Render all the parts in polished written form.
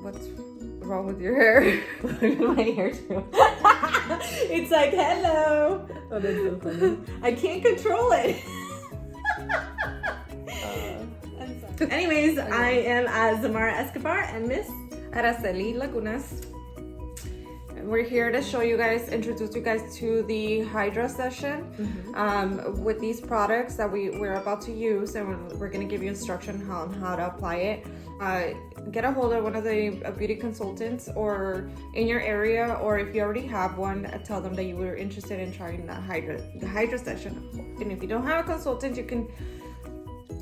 what's wrong with your hair? Look at my hair too. It's like, hello. Oh, that's so funny. I can't control it. I'm sorry. Anyways, I am Zamara Escobar and Miss Araceli Lagunas. And we're here to introduce you guys to the Hydra-Session with these products that we're about to use, and we're going to give you instruction on how to apply it. Get a hold of one of the beauty consultants or in your area, or if you already have one, tell them that you were interested in trying the Hydra-Session. And if you don't have a consultant, you can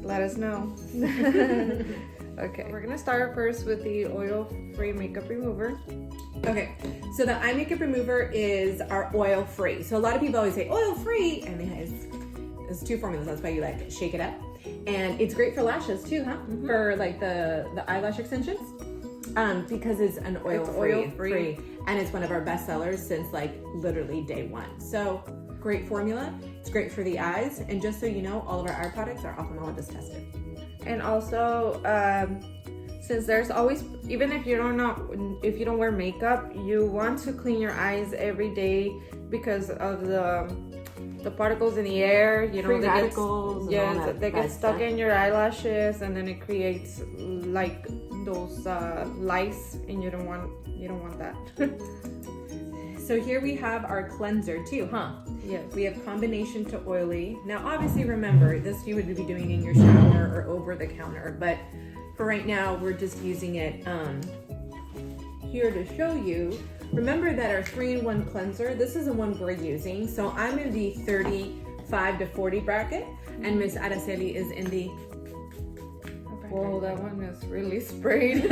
let us know. Okay, we're gonna start first with the oil-free makeup remover. Okay, so the eye makeup remover is our oil-free. So a lot of people always say oil-free, and it's two formulas. That's why you like shake it up. And it's great for lashes too, huh? Mm-hmm. For like the eyelash extensions, because it's an oil-free, and it's one of our best sellers since like literally day one. So great formula. It's great for the eyes, and just so you know, all of our eye products are ophthalmologist tested. And also, since there's always, even if you don't wear makeup, you want to clean your eyes every day because of the particles in the air, free radicals. They get stuck in your eyelashes, and then it creates like those lice, and you don't want that. So here we have our cleanser too, huh? Yes. We have combination to oily. Now, obviously, remember this you would be doing in your shower or over the counter, but for right now, we're just using it here to show you. Remember that our 3-in-1 cleanser, this is the one we're using. So I'm in the 35 to 40 bracket, and Miss Araceli is in the... Whoa, that one is really sprayed.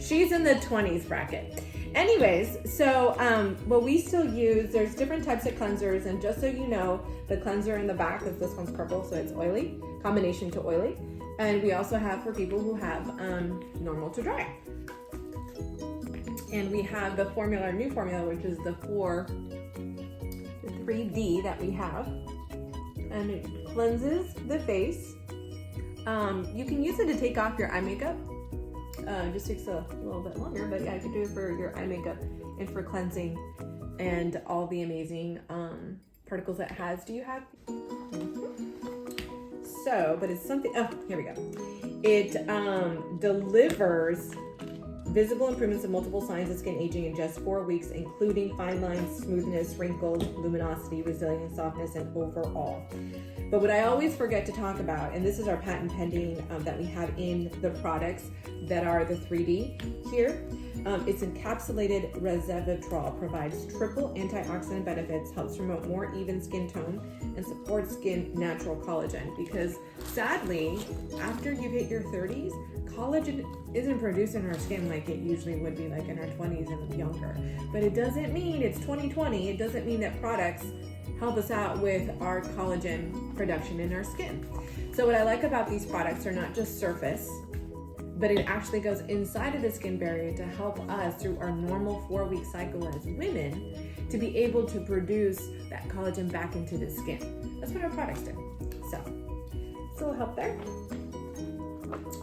She's in the 20s bracket. Anyways, so what we still use, there's different types of cleansers, and just so you know, the cleanser in the back is this one's purple, so it's oily, combination to oily. And we also have for people who have normal to dry. And we have the new formula, which is the 3D that we have. And it cleanses the face. You can use it to take off your eye makeup. Just takes a little bit longer, but yeah, you can do it for your eye makeup and for cleansing and all the amazing particles that it has. Do you have? So, but it's something, oh, here we go. It delivers visible improvements of multiple signs of skin aging in just 4 weeks, including fine lines, smoothness, wrinkles, luminosity, resilience, softness, and overall. But what I always forget to talk about, and this is our patent pending that we have in the products that are the 3D here, it's encapsulated resveratrol, provides triple antioxidant benefits, helps promote more even skin tone, and supports skin natural collagen. Because sadly, after you hit your 30s, collagen isn't produced in our skin like it usually would be like in our 20s and younger. But it doesn't mean it's 2020. It doesn't mean that products help us out with our collagen production in our skin. So what I like about these products are not just surface, but it actually goes inside of the skin barrier to help us through our normal 4-week cycle as women to be able to produce that collagen back into the skin. That's what our products do. So, still help there.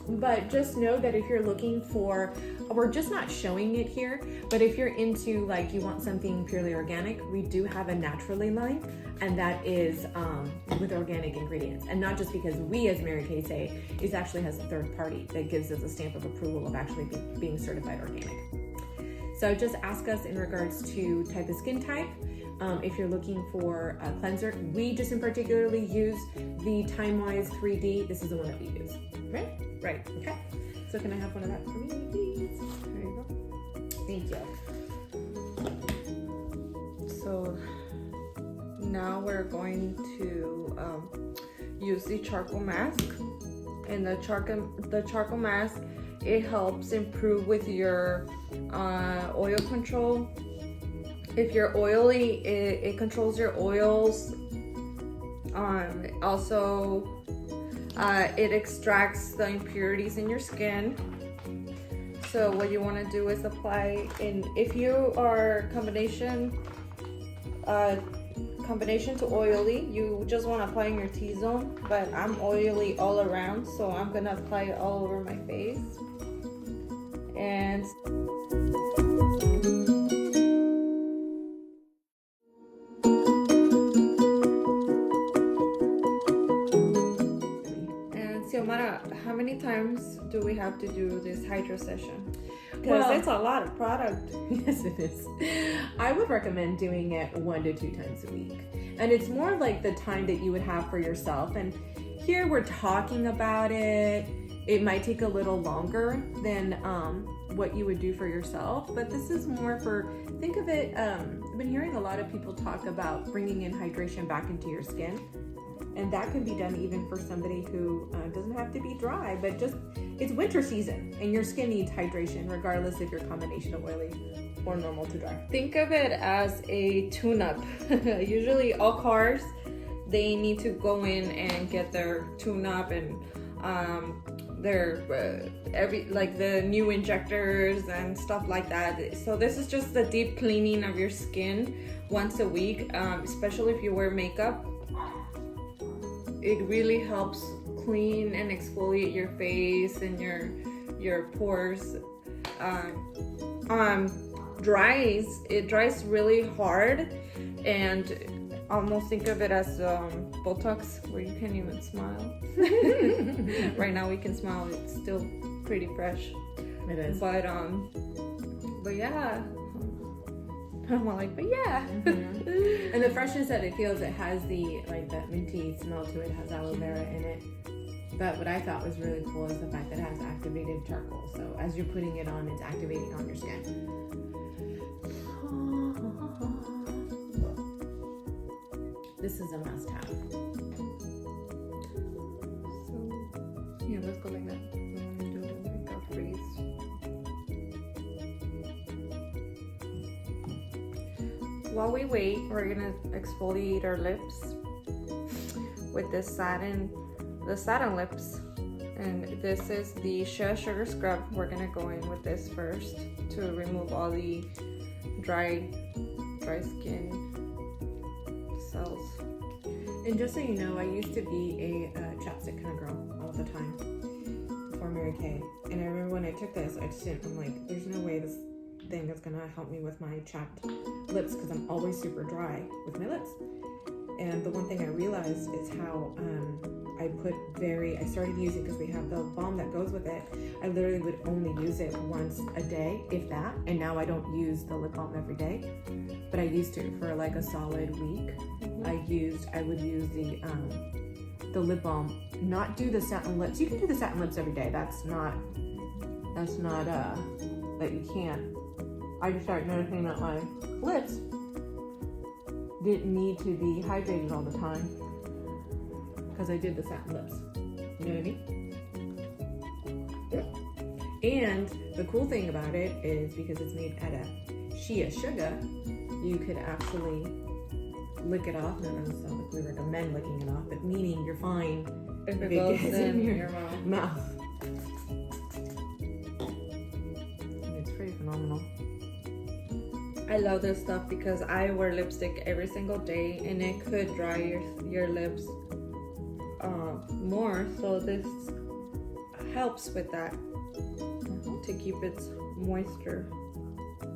But just know that if you're looking for, we're just not showing it here, but if you're into like you want something purely organic, we do have a naturally line, and that is with organic ingredients. And not just because we as Mary Kay say, it actually has a third party that gives us a stamp of approval of actually being certified organic. So just ask us in regards to type of skin type. If you're looking for a cleanser, we just in particularly use the Time-Wise 3D. This is the one that we use, right? Right, okay. So can I have one of that for me, please? There you go. Thank you. So now we're going to use the charcoal mask. And the charcoal mask, it helps improve with your oil control. If you're oily, it controls your oils. Also, it extracts the impurities in your skin. So what you want to do is apply if you are combination to oily, you just want to apply in your T-zone, but I'm oily all around, so I'm gonna apply it all over my face. And Xiomara, how many times do we have to do this Hydra-Session? Because it's a lot of product. Yes, it is. I would recommend doing it 1 to 2 times a week. And it's more like the time that you would have for yourself. And here we're talking about it. It might take a little longer than what you would do for yourself. But this is more for, think of it, I've been hearing a lot of people talk about bringing in hydration back into your skin. And that can be done even for somebody who doesn't have to be dry, but just, it's winter season and your skin needs hydration regardless if you're combination of oily or normal to dry. Think of it as a tune-up. Usually all cars, they need to go in and get their tune-up and their like the new injectors and stuff like that. So this is just the deep cleaning of your skin once a week, especially if you wear makeup. It really helps clean and exfoliate your face and your pores. It dries really hard, and almost think of it as Botox, where you can't even smile. Right now we can smile; it's still pretty fresh. It is. But yeah. I'm like, but yeah. Mm-hmm. And the freshness that it feels, it has the like that minty smell to it. It has aloe vera in it. But what I thought was really cool is the fact that it has activated charcoal. So as you're putting it on, it's activating on your skin. This is a must-have. So yeah, let's go like that. Do the makeup freeze. While we wait, we're gonna exfoliate our lips with this satin lips, and this is the Shea Sugar Scrub. We're gonna go in with this first to remove all the dry skin cells. And just so you know, I used to be a chapstick kind of girl all the time before Mary Kay. And I remember when I took this, I'm like, there's no way this thing is gonna help me with my chapped lips because I'm always super dry with my lips. And the one thing I realized is how I started using, because we have the balm that goes with it, I literally would only use it once a day, if that. And now I don't use the lip balm every day, but I used to for like a solid week. I would use the lip balm, not do the satin lips. You can do the satin lips every day. That's not that you can't. I just started noticing that my lips didn't need to be hydrated all the time because I did the satin lips. You know what I mean? And the cool thing about it is because it's made out of shea sugar, you could actually lick it off. Not necessarily we recommend licking it off, but meaning you're fine if it goes in your mouth. And it's pretty phenomenal. I love this stuff because I wear lipstick every single day and it could dry your lips more, so this helps with that to keep its moisture.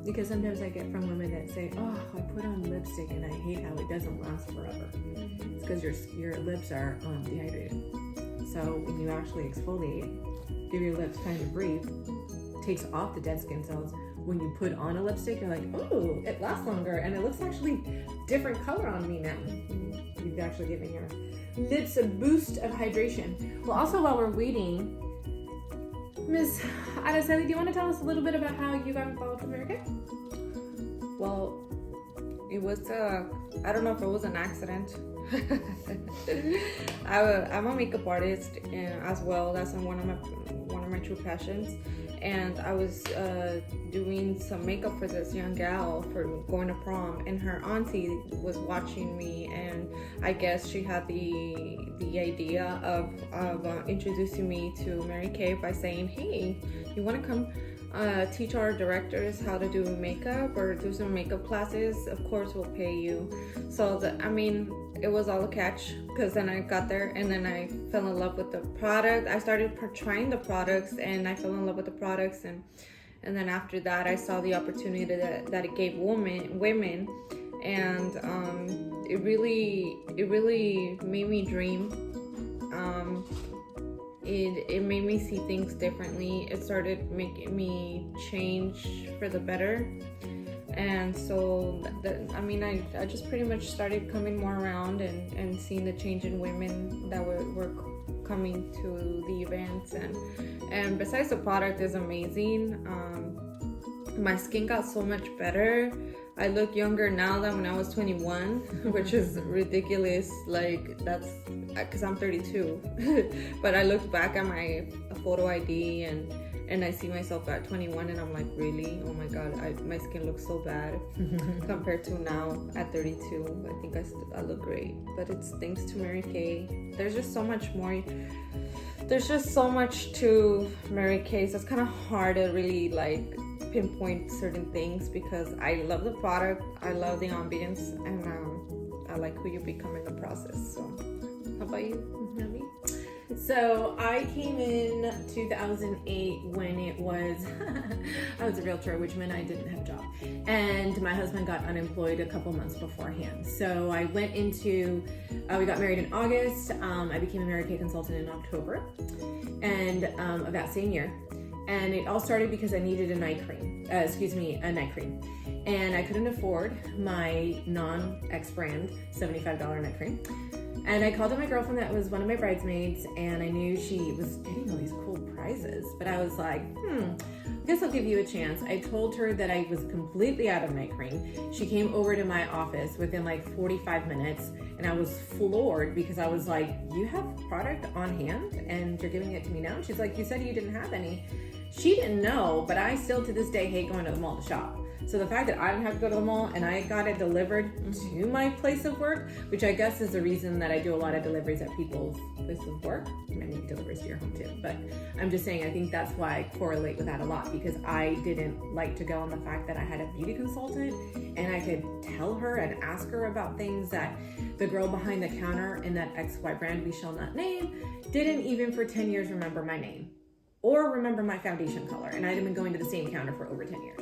Because sometimes I get from women that say, oh, I put on lipstick and I hate how it doesn't last forever. It's because your lips are dehydrated. So when you actually exfoliate, give your lips time to breathe, takes off the dead skin cells. When you put on a lipstick, you're like, oh, it lasts longer and it looks actually different color on me now. You've actually given your lips a boost of hydration. Well, also while we're waiting, Miss Araceli, do you want to tell us a little bit about how you got involved with Mary Kay? Well, it was I don't know if it was an accident. I'm a makeup artist as well. That's one of my true passions. And I was doing some makeup for this young gal for going to prom, and her auntie was watching me, and I guess she had the idea of introducing me to Mary Kay by saying, hey, you want to come teach our directors how to do makeup or do some makeup classes? Of course we'll pay you. So it was all a catch, because then I got there and then I fell in love with the product. I started trying the products and I fell in love with the products, and and then after that I saw the opportunity that it gave women, and it really made me dream. It made me see things differently. It started making me change for the better. And so, I just pretty much started coming more around and seeing the change in women that were coming to the events. And besides, the product is amazing. My skin got so much better. I look younger now than when I was 21, which is ridiculous. Like, that's because I'm 32. But I look back at my photo ID and I see myself at 21 and I'm like, really? Oh my God, my skin looks so bad compared to now at 32. I think I look great, but it's thanks to Mary Kay. There's just so much more. There's just so much to Mary Kay, so it's kind of hard to really like pinpoint certain things because I love the product, I love the ambience, and I like who you become in the process. So how about you, Nelly? So I came in 2008 when it was, I was a realtor, which meant I didn't have a job. And my husband got unemployed a couple months beforehand. So I went into, we got married in August. I became a Mary Kay consultant in October and of that same year. And it all started because I needed a night cream. And I couldn't afford my non-X brand $75 night cream. And I called up my girlfriend that was one of my bridesmaids, and I knew she was getting all these cool prizes. But I was like, I guess I'll give you a chance. I told her that I was completely out of night cream. She came over to my office within like 45 minutes, and I was floored because I was like, you have product on hand and you're giving it to me now? And she's like, you said you didn't have any. She didn't know, but I still to this day hate going to the mall to shop. So the fact that I didn't have to go to the mall and I got it delivered to my place of work, which I guess is the reason that I do a lot of deliveries at people's places of work. I mean, deliveries to your home too, but I'm just saying I think that's why I correlate with that a lot, because I didn't like to go on the fact that I had a beauty consultant and I could tell her and ask her about things that the girl behind the counter in that XY brand we shall not name didn't even for 10 years remember my name or remember my foundation color, and I'd have been going to the same counter for over 10 years.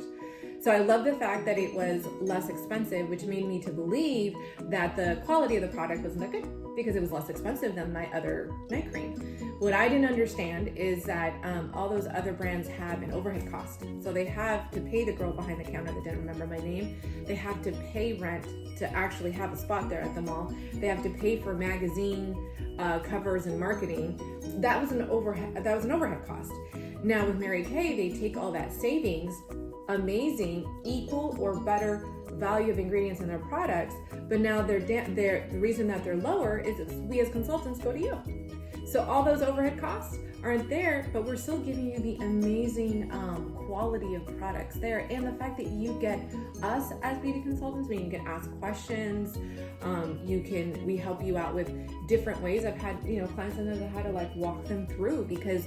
So I love the fact that it was less expensive, which made me to believe that the quality of the product wasn't that good because it was less expensive than my other night cream. What I didn't understand is that all those other brands have an overhead cost. So they have to pay the girl behind the counter that didn't remember my name. They have to pay rent to actually have a spot there at the mall. They have to pay for magazine covers and marketing. That was an overhead cost. Now with Mary Kay, they take all that savings, amazing, equal or better value of ingredients in their products, but now the reason that they're lower is we as consultants go to you. So all those overhead costs aren't there, but we're still giving you the amazing quality of products there, and the fact that you get us as beauty consultants, where you can ask questions, we help you out with different ways. I've had clients that know how to like walk them through, because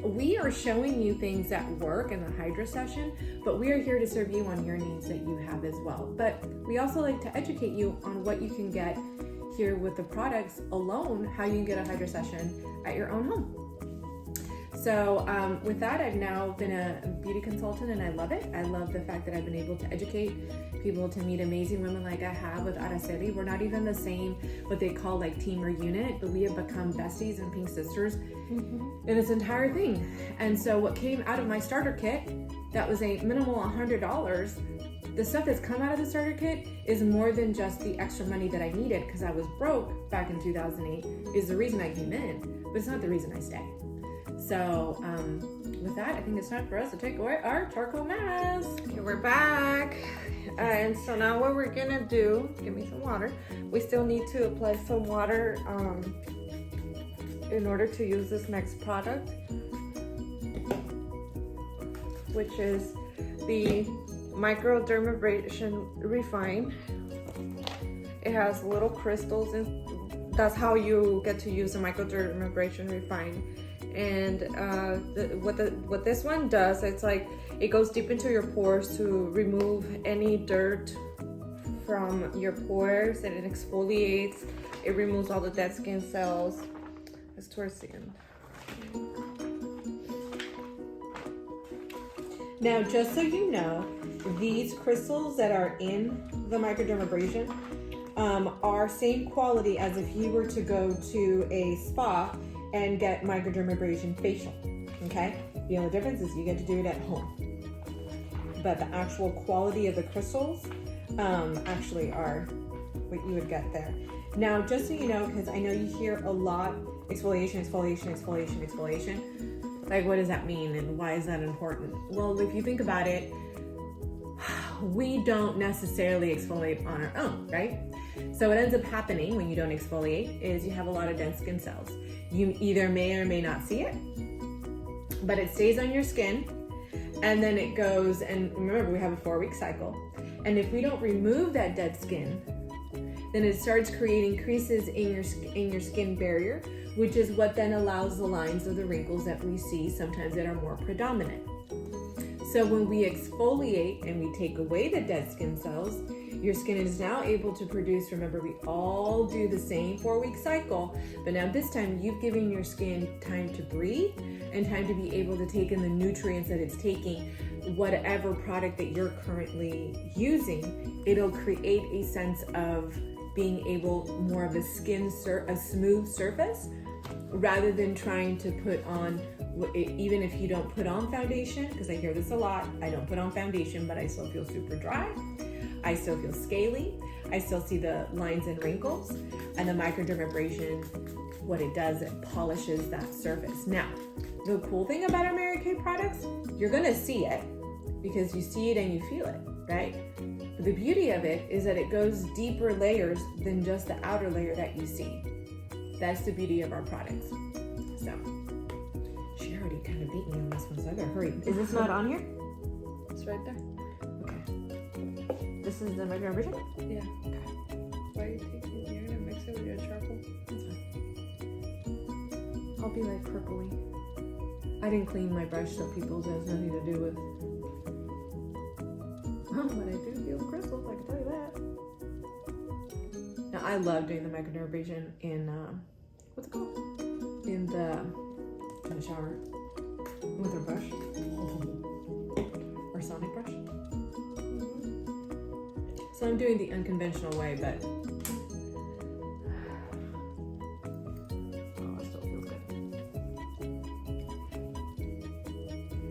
we are showing you things that work in the Hydra-Session, but we are here to serve you on your needs that you have as well. But we also like to educate you on what you can get here with the products alone, how you can get a Hydra-Session at your own home. So with that, I've now been a beauty consultant and I love it. I love the fact that I've been able to educate people to meet amazing women like I have with Araceli. We're not even the same, what they call like team or unit, but we have become besties and pink sisters in this entire thing. And so what came out of my starter kit, that was a minimal $100, the stuff that's come out of the starter kit is more than just the extra money that I needed because I was broke back in 2008 is the reason I came in, but it's not the reason I stay. So with that, I think it's time for us to take away our charcoal mask. Okay, we're back. And so now what we're gonna do, give me some water. We still need to apply some water in order to use this next product, which is the Microdermabrasion Refine. It has little crystals, and that's how you get to use the Microdermabrasion Refine. And what this one does, it's like it goes deep into your pores to remove any dirt from your pores, and it exfoliates. It removes all the dead skin cells. It's towards the end. Now, just so you know, these crystals that are in the microdermabrasion are same quality as if you were to go to a spa and get microdermabrasion facial. Okay? The only difference is you get to do it at home. But the actual quality of the crystals actually are what you would get there. Now, just so you know, because I know you hear a lot, exfoliation, exfoliation, exfoliation, exfoliation. Like, what does that mean and why is that important? Well, if you think about it, we don't necessarily exfoliate on our own, right? So what ends up happening when you don't exfoliate is you have a lot of dead skin cells. You either may or may not see it, but it stays on your skin, and then it goes, and remember, we have a 4-week cycle. And if we don't remove that dead skin, then it starts creating creases in your skin barrier, which is what then allows the lines of the wrinkles that we see sometimes that are more predominant. So when we exfoliate and we take away the dead skin cells, your skin is now able to produce, remember, we all do the same 4-week cycle, but now this time you've given your skin time to breathe and time to be able to take in the nutrients that it's taking. Whatever product that you're currently using, it'll create a sense of being able more of a smooth surface rather than trying to put on, even if you don't put on foundation, because I hear this a lot, I don't put on foundation, but I still feel super dry. I still feel scaly. I still see the lines and wrinkles. And the microdermabrasion, what it does, it polishes that surface. Now, the cool thing about our Mary Kay products, you're gonna see it because you see it and you feel it, right? But the beauty of it is that it goes deeper layers than just the outer layer that you see. That's the beauty of our products. So, she already kind of beat me on this one, so I better hurry. Is this not on here? It's right there. Okay. This is the microdermabrasion? Yeah. Okay. Why are you taking? You're gonna mix it with your charcoal. That's fine. I'll be like purpley. I didn't clean my brush, so people's has nothing to do with. But I do feel the crystals, I can tell you that. Now, I love doing the microdermabrasion in, what's it called? In the shower with a brush. Or sonic brush. So I'm doing the unconventional way, but oh, it still feels good.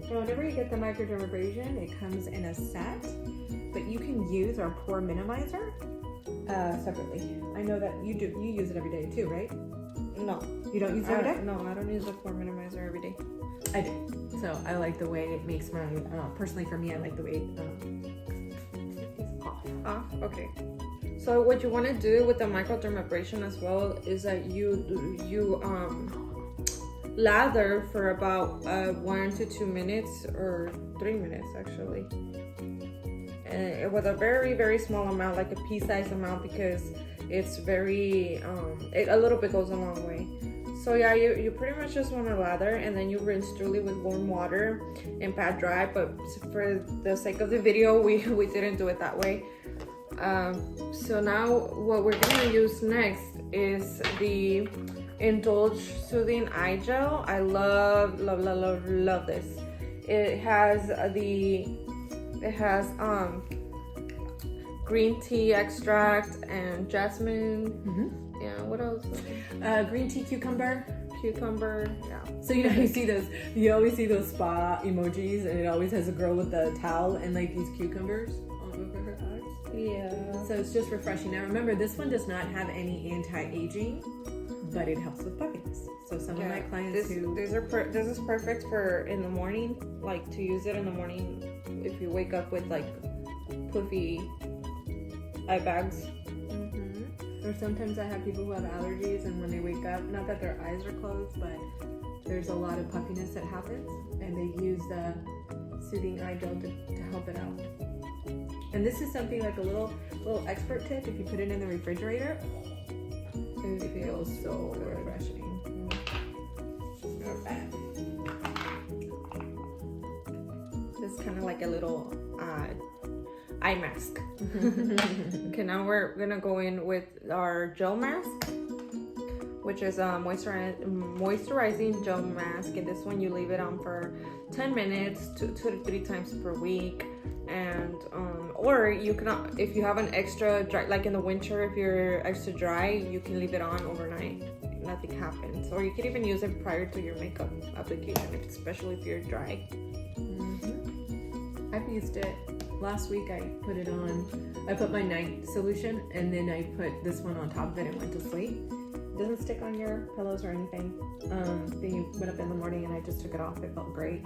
Now, whenever you get the microdermabrasion, it comes in a set, but you can use our pore minimizer separately. I know that you do. You use it every day too, right? No. You don't use it every day? No, I don't use the pore minimizer every day. I do. So I like the way it makes my, personally for me, I like the way it's off. Okay. So what you want to do with the microdermabrasion as well is that you lather for about 1 to 2 minutes or 3 minutes actually, and with a very, very small amount, like a pea-sized amount, because it's very a little bit goes a long way. So yeah, you pretty much just want to lather, and then you rinse thoroughly with warm water and pat dry, but for the sake of the video, we didn't do it that way. So now what we're gonna use next is the Indulge Soothing Eye Gel. I love this. It has green tea extract and jasmine. Mm-hmm. Yeah, what else? Green tea cucumber. Yeah. So you know, you always see those spa emojis, and it always has a girl with a towel and like these cucumbers all over her eyes. Yeah. So it's just refreshing. Now remember, this one does not have any anti-aging, but it helps with puffiness. So some of my clients this is perfect for in the morning, like to use it in the morning if you wake up with like puffy eye bags. Or sometimes I have people who have allergies, and when they wake up, not that their eyes are closed, but there's a lot of puffiness that happens, and they use the soothing eye gel to help it out. And this is something like a little expert tip. If you put it in the refrigerator, it feels so refreshing. This is kind of like a little eye mask. Okay, now we're gonna go in with our gel mask. which is a moisturizing gel mask, and this one you leave it on for 10 minutes, 2 to 3 times per week. And or you can, if you have an extra dry, like in the winter, if you're extra dry, you can leave it on overnight, nothing happens. Or you can even use it prior to your makeup application, especially if you're dry. I've used it last week. I put it on, I put my night solution, and then I put this one on top of it and went to sleep. It doesn't stick on your pillows or anything. Then you went up in the morning and I just took it off. It felt great.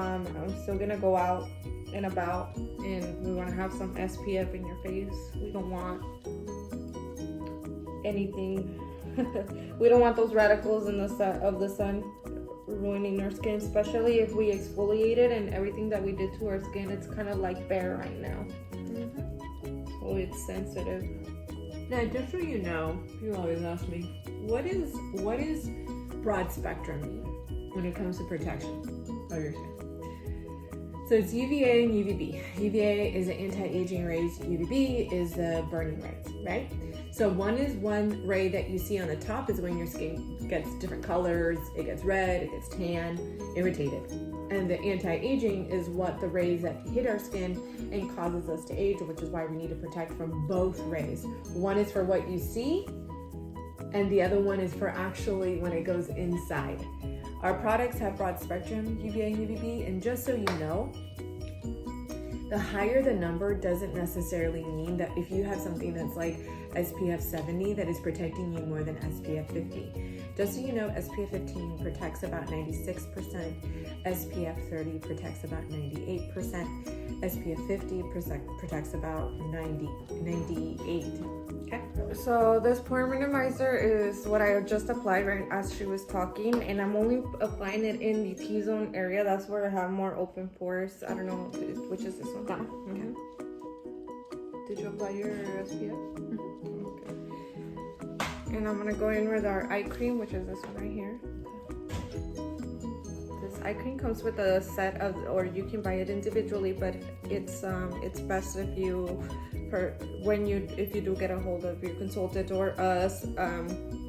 I'm still gonna go out and about, and we want to have some SPF in your face. We don't want anything. We don't want those radicals in the sun ruining our skin, especially if we exfoliate it, and everything that we did to our skin, it's kind of like bare right now. So it's sensitive. Now, just so you know, you always ask me, what is broad spectrum mean when it comes to protection of your skin? So it's UVA and UVB. UVA is the anti-aging rays. UVB is the burning rays, right? So one ray that you see on the top is when your skin gets different colors. It gets red, it gets tan, irritated. And the anti-aging is what the rays that hit our skin and causes us to age, which is why we need to protect from both rays. One is for what you see, and the other one is for actually when it goes inside. Our products have broad spectrum UVA and UVB, and just so you know, the higher the number doesn't necessarily mean that if you have something that's like SPF 70 that is protecting you more than SPF 50. Just so you know, SPF 15 protects about 96%, SPF 30 protects about 98%, SPF 50 protects about 98. Okay. So this pore minimizer is what I just applied right as she was talking, and I'm only applying it in the T-zone area. That's where I have more open pores. I don't know which is this one. Okay. Did you apply your SPF? Okay. And I'm gonna go in with our eye cream, which is this one right here. This eye cream comes with a set of, or you can buy it individually, but it's best if you do get a hold of your consultant or us,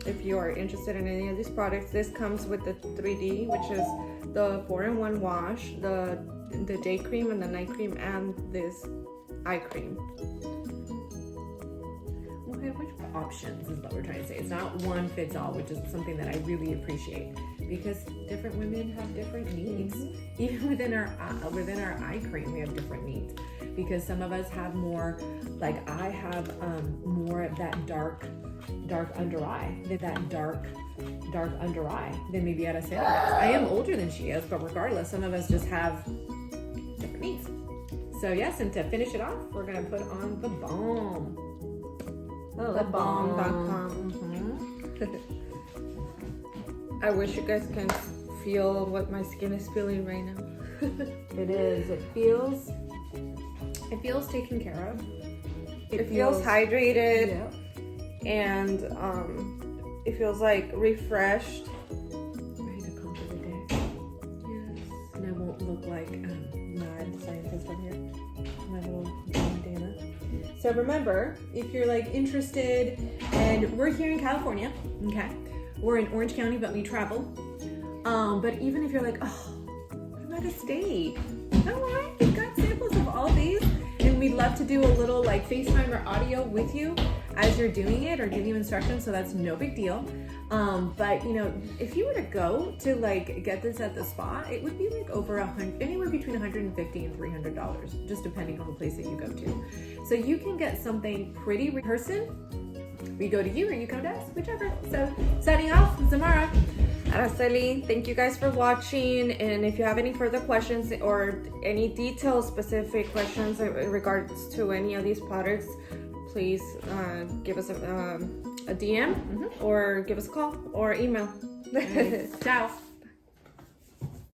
if you are interested in any of these products. This comes with the 3D, which is the 4-in-1 wash, the day cream and the night cream, and this eye cream. Okay, which options is what we're trying to say. It's not one fits all, which is something that I really appreciate, because different women have different needs. Even within our eye cream, we have different needs, because some of us have more, like I have more of that dark under eye, dark under eye than maybe Ada said. I am older than she is, but regardless, some of us just have different needs. So yes, and to finish it off, we're gonna put on the balm. Oh, thebalm.com. I wish you guys can feel what my skin is feeling right now. It is. It feels taken care of. It feels hydrated. Yeah. And it feels like refreshed. Ready to conquer the day. Yes. And I won't look like mad scientist over here. My little bandana. So remember, if you're like interested, and we're here in California, okay? We're in Orange County, but we travel. But even if you're like, oh, I'm out of state, don't worry, we've got samples of all these, and we'd love to do a little like FaceTime or audio with you as you're doing it, or give you instructions, so that's no big deal. But you know, if you were to go to like get this at the spa, it would be like over anywhere between $150 and $300, just depending on the place that you go to. So you can get something pretty in person. We go to you or you come to us, whichever. So signing off, Zamara. Araceli, thank you guys for watching, and if you have any further questions or any detailed specific questions in regards to any of these products, please give us a DM or give us a call or email. Ciao.